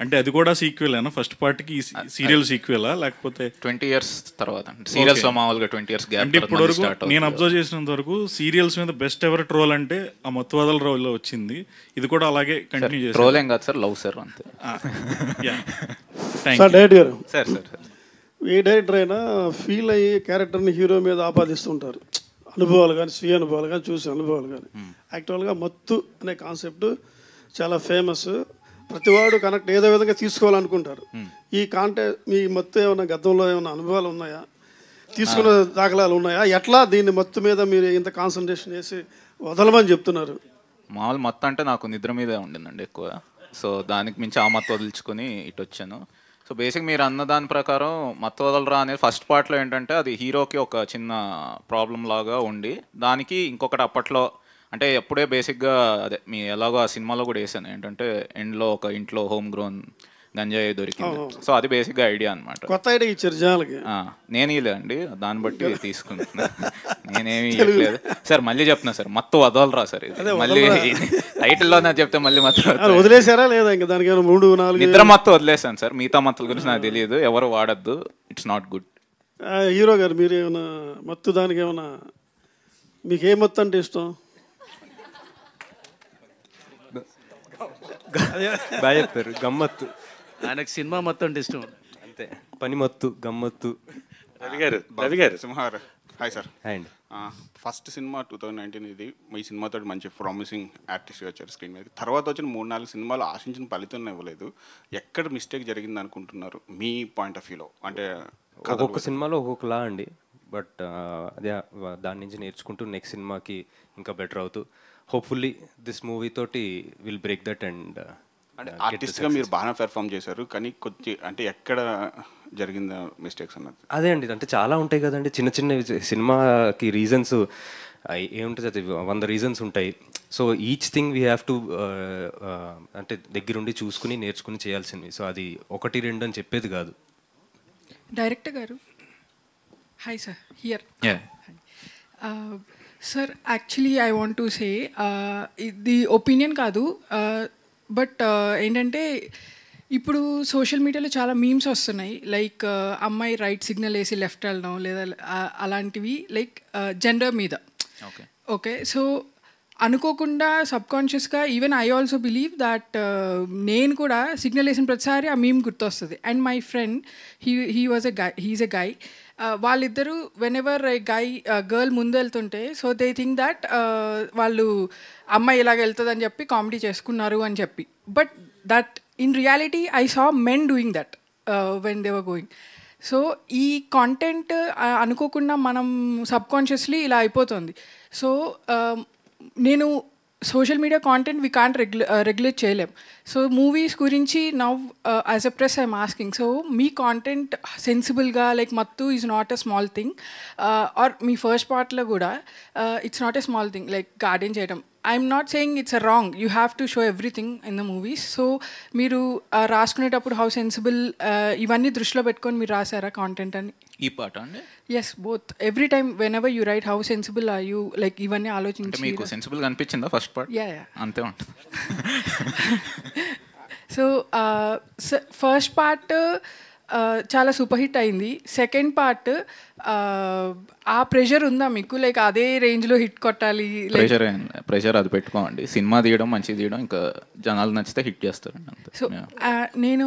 అంటే అది కూడా సీక్వెలేనా ఫస్ట్ పార్ట్కి, సీరియల్ సీక్వెలా లేకపోతే 20 years తర్వాత? సీరియల్స్ మామూలుగా 20 years గ్యాప్. అంటే ఇప్పటి వరకు నేను అబ్జర్వ్ చేసినంత వరకు సీరియల్స్ మీద బెస్ట్ ఎవర్ ట్రోల్ అంటే ఆ మత్తువదల రోల్లో వచ్చింది. ఇది కూడా అలాగే కంటిన్యూ చేస్తారు. ట్రోల్ ఏం కాదు సార్, లవ్ సార్ అంతే. సార్ డైరెక్టర్ గారు, సార్ సార్ ఏ డైరెక్టర్ అయినా ఫీల్ అయ్యి క్యారెక్టర్ని హీరో మీద ఆపాదిస్తుంటారు. అనుభవాలు కానీ, స్వీయ అనుభవాలు కానీ, చూసే అనుభవాలు కానీ. యాక్చువల్గా మత్తు అనే కాన్సెప్ట్ చాలా ఫేమస్, ప్రతివాడు కనెక్ట్ ఏదో విధంగా తీసుకోవాలనుకుంటారు. ఈ మీ మత్తు ఏమైనా గతంలో ఏమైనా అనుభవాలు ఉన్నాయా, తీసుకున్న దాఖలాలు ఉన్నాయా? ఎట్లా దీన్ని మత్తు మీద మీరు ఇంత కాన్సన్ట్రేషన్ చేసి వదలమని చెప్తున్నారు? మామూలు మత్తు అంటే నాకు నిద్ర మీదే ఉండిందండి ఎక్కువ. సో దానికి మించి ఆ మత్తు వదిలించుకొని ఇటు వచ్చాను. సో బేసిక్ మీరు అన్న దాని ప్రకారం మత్తు వదలరా అనేది ఫస్ట్ పార్ట్లో ఏంటంటే అది హీరోకి ఒక చిన్న ప్రాబ్లం లాగా ఉండి, దానికి ఇంకొకటి అప్పట్లో అంటే ఎప్పుడే బేసిక్గా అదే మీ ఎలాగో ఆ సినిమాలో కూడా వేసాను ఏంటంటే ఎండ్లో ఒక ఇంట్లో హోమ్ గ్రోన్ గంజాయి దొరికింది. సో అది బేసిక్గా ఐడియా అనమాట. కొత్త ఐడియా ఇచ్చారు జనాలకి. నేను ఇలేండి, దాన్ని బట్టి తీసుకుంటున్నా, నేనేమి ఇవ్వట్లేదు సార్. మళ్ళీ చెప్తున్నా సార్, మత్తు వదలరా సార్. ఇది మళ్ళీ టైటిల్లో నాకు చెప్తే మళ్ళీ మత్తు వదిలేసారా లేదా? ఇంకా దానికి 3-4 నిద్ర మత్తు వదిలేసాను సార్. మిగతా మత్తుల గురించి నాకు తెలియదు, ఎవరు వాడద్దు, ఇట్స్ నాట్ గుడ్. హీరో గారు, మీరు ఏమైనా మత్తు దానికి ఏమైనా మీకు ఏ మత్తు అంటే ఇష్టం? బాగా చెప్పారు, గమ్మత్తు. ఆయనకు సినిమా మొత్తం అంటే ఇష్టం అంతే, పని మత్తు, గమ్మత్తు. రవి గారు సింహార్. Hi sir. హాయ్ అండి. ఫస్ట్ సినిమా 2019 ఇది. ఈ సినిమాతో మంచి ప్రామిసింగ్ ఆర్టిస్ట్గా వచ్చారు స్క్రీన్ మీద. తర్వాత వచ్చిన 3-4 సినిమాలు ఆశించిన ఫలితం ఇవ్వలేదు. ఎక్కడ మిస్టేక్ జరిగింది అనుకుంటున్నారు మీ పాయింట్ ఆఫ్ వ్యూలో? అంటే ఒక్కొక్క సినిమాలో ఒక్కొక్కలా అండి, బట్ అదే దాని నుంచి నేర్చుకుంటూ నెక్స్ట్ సినిమాకి ఇంకా బెటర్ అవుతూ హోప్ఫుల్లీ దిస్ మూవీ తోటి విల్ బ్రేక్ దట్. అండ్ అంటే ఆర్టిస్ట్గా మీరు బాగా పెర్ఫామ్ చేశారు, కానీ కొద్ది అంటే ఎక్కడ జరిగిందా మిస్టేక్స్ అన్నది? అదే అండి, అంటే చాలా ఉంటాయి కదండి చిన్న చిన్న సినిమాకి రీజన్స్. ఏముంటుంది అది 100 రీజన్స్ ఉంటాయి. So each thing we have to అంటే దగ్గరుండి చూసుకుని నేర్చుకుని చేయాల్సింది. సో అది 1-2 అని చెప్పేది కాదు. డైరెక్టర్ గారు, hi sir, here. Sir actually I want to say ఇది ఒపీనియన్ కాదు, బట్ ఏంటంటే ఇప్పుడు సోషల్ మీడియాలో చాలా మీమ్స్ వస్తున్నాయి, లైక్ అమ్మాయి రైట్ సిగ్నల్ వేసి లెఫ్ట్ వెళ్ళడం లేదా అలాంటివి, లైక్ జెండర్ మీద. ఓకే, సో అనుకోకుండా సబ్కాన్షియస్గా even I also believe that నేను కూడా సిగ్నల్ వేసిన ప్రతిసారి ఆ మీమ్ గుర్తొస్తుంది. And my friend he is a guy. వాళ్ళిద్దరూ వెనెవర్ గర్ల్ ముందు వెళ్తుంటే సో దే థింక్ దట్ వాళ్ళు అమ్మాయి ఇలాగ వెళ్తుందని చెప్పి కామెడీ చేసుకున్నారు అని చెప్పి. But that in reality I saw men doing that when they were going. So ఈ కాంటెంట్ అనుకోకుండా మనం సబ్కాన్షియస్లీ ఇలా అయిపోతుంది. సో నేను social media content we can't regulate చేయలేం. సో మూవీస్ గురించి now as a press I'm asking, so మీ కాంటెంట్ సెన్సిబుల్గా like Mathu is not a small thing, or మీ ఫస్ట్ పార్ట్లో కూడా it's not a small thing like garden చేయడం. I'm not saying it's a wrong, you have to show everything in the movies. So మీరు రాసుకునేటప్పుడు how sensible ఇవన్నీ దృష్టిలో పెట్టుకొని మీరు రాసారా content అని? ఈ పాట అండి? Yes, both. Every time whenever you write how sensible are you, like ఇవన్నీ ఆలోచించి. మీకు సెన్సిబుల్గా అనిపించిందా ఫస్ట్ పార్ట్? యా, అంతే ఉంటుంది. సో ఫస్ట్ పార్ట్ చాలా సూపర్ హిట్ అయింది. సెకండ్ పార్ట్ ఆ ప్రెషర్ ఉందా మీకు, లైక్ అదే రేంజ్లో హిట్ కొట్టాలి? ప్రెషర్ అది పెట్టుకోండి, సినిమా తీయడం మంచిగా తీయడం, ఇంకా జనాలు నచ్చితే హిట్ చేస్తారండి అంతే. సో నేను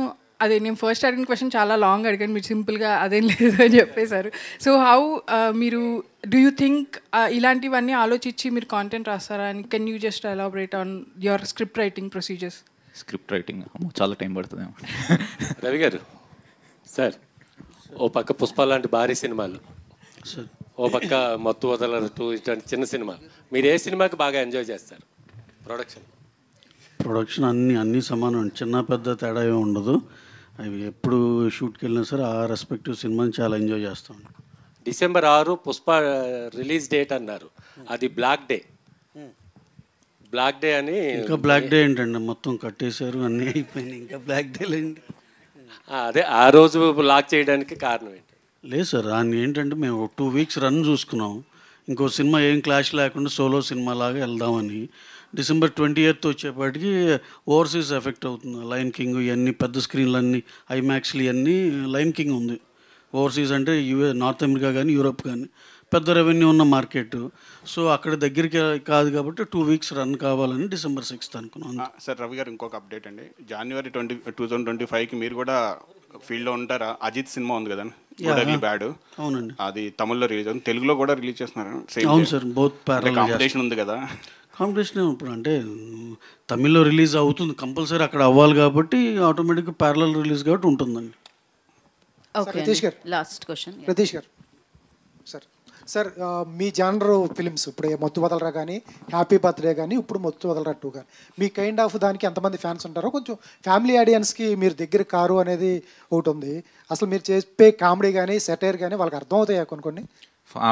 ఫస్ట్ అడిగిన క్వశ్చన్ చాలా లాంగ్ అడిగాను, మీరు సింపుల్గా అదేం లేదు అని చెప్పేశారు. సో హౌ మీరు డూ యూ థింక్ ఇలాంటివన్నీ ఆలోచించి మీరు కాంటెంట్ రాస్తారా? And can you just elaborate on your script writing procedures? Script writing చాలా టైం పడుతుంది. రవి గారు సార్, ఓ పక్క పుష్ప లాంటి భారీ సినిమాలు, ఓ పక్క మత్తు వదలరు ఇట్లాంటి చిన్న సినిమా, మీరు ఏ సినిమాకి బాగా ఎంజాయ్ చేస్తారు? ప్రొడక్షన్ అన్నీ సమానం, చిన్న పెద్ద తేడా ఏమి ఉండదు. అవి ఎప్పుడు షూట్కి వెళ్ళినా సరే ఆ రెస్పెక్టివ్ సినిమాని చాలా ఎంజాయ్ చేస్తాం. December 6 పుష్ప రిలీజ్ డేట్ అన్నారు, అది బ్లాక్ డే. బ్లాక్ డే అని ఇంకా బ్లాక్ డే ఏంటండి, మొత్తం కట్టేశారు, అన్నీ అయిపోయినాయి, ఇంకా బ్లాక్ డేలేండి. అదే ఆ రోజు లాక్ చేయడానికి కారణం ఏంటి? లేదు సార్, దాన్ని ఏంటంటే మేము 2 weeks రన్ చూసుకున్నాం, ఇంకో సినిమా ఏం క్లాష్ లేకుండా సోలో సినిమా లాగా వెళ్దామని. December 20th వచ్చేపాటికి ఓవర్సీస్ ఎఫెక్ట్ అవుతుంది. లయన్ కింగ్ ఇవన్నీ పెద్ద స్క్రీన్లు అన్నీ ఐమాక్స్లు ఇవన్నీ లయన్ కింగ్ ఉంది. ఓవర్సీస్ అంటే నార్త్ అమెరికా కానీ యూరోప్ కానీ పెద్ద రెవెన్యూ ఉన్న మార్కెట్. సో అక్కడ దగ్గరికి కాదు కాబట్టి 2 weeks రన్ కావాలని December 6th అనుకున్నాం. సార్ రవి గారు ఇంకొక అప్డేట్ అండి, January 2025కి మీరు కూడా ఫీల్డ్లో ఉంటారా? అజిత్ సినిమా ఉంది కదండి, బ్యాడ్. అవునండి, అది తమిళ్లో రిలీజ్ అవుతుంది, తెలుగులో కూడా రిలీజ్ చేస్తున్నారు. అవును సార్, బోత్ ప్యారలల్ కాంపిటీషన్ ఉంది కదా. కాంపిటీషన్ ఇప్పుడు అంటే తమిళ్లో రిలీజ్ అవుతుంది కంపల్సరీ, అక్కడ అవ్వాలి కాబట్టి ఆటోమేటిక్గా ప్యారలల్ రిలీజ్ కాబట్టి ఉంటుందండి. రతీష్ గారు, లాస్ట్ క్వశ్చన్. రతీష్ గారు సార్, మీ జానర్ ఫిలిమ్స్ ఇప్పుడు మొత్తు వదలరా కానీ, హ్యాపీ బర్త్డే కానీ, ఇప్పుడు మొత్తు వదలరా 2 కానీ, మీ కైండ్ ఆఫ్ దానికి ఎంతమంది ఫ్యాన్స్ ఉంటారో కొంచెం ఫ్యామిలీ ఆడియన్స్కి మీరు దగ్గర కారు అనేది ఒకటి ఉంది. అసలు మీరు చెప్పే కామెడీ కానీ సెటైర్ కానీ వాళ్ళకి అర్థం అవుతాయా కొన్ని?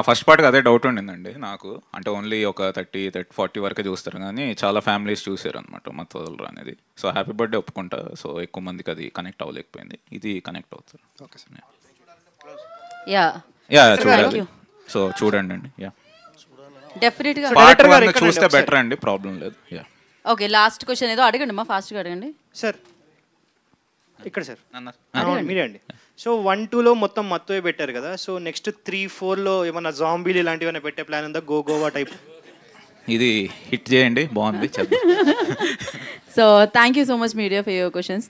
ఫస్ట్ పార్ట్కి అదే డౌట్ ఉండిందండి నాకు, అంటే ఓన్లీ ఒక 30-40 వరకే చూస్తారు కానీ చాలా ఫ్యామిలీస్ చూసారు అనమాట మొత్తం వదలరా అనేది. సో హ్యాపీ బర్త్డే ఒప్పుకుంటా, సో ఎక్కువ మందికి అది కనెక్ట్ అవ్వలేకపోయింది, ఇది కనెక్ట్ అవుతారు. ఓకే సార్, యా చూడాలి, సో చూడండి అండి. యా డెఫినెట్గా చూస్తే బెటర్ అండి, ప్రాబ్లం లేదు. యా ఓకే, లాస్ట్ క్వశ్చన్ ఏదో అడగండి అమ్మా, ఫాస్ట్గా అడగండి సార్. ఇక్కడ సార్ మీరే అండి. సో 1-2లో మొత్తం మత్తువే పెట్టారు కదా, సో నెక్స్ట్ 3-4లో ఏమన్నా జాంబీలు ఇలాంటివి ఏమైనా పెట్టే ప్లాన్ ఉందా? గోవా టైప్ ఇది హిట్ చేయండి, బాగుంది. So thank you so much media for your questions.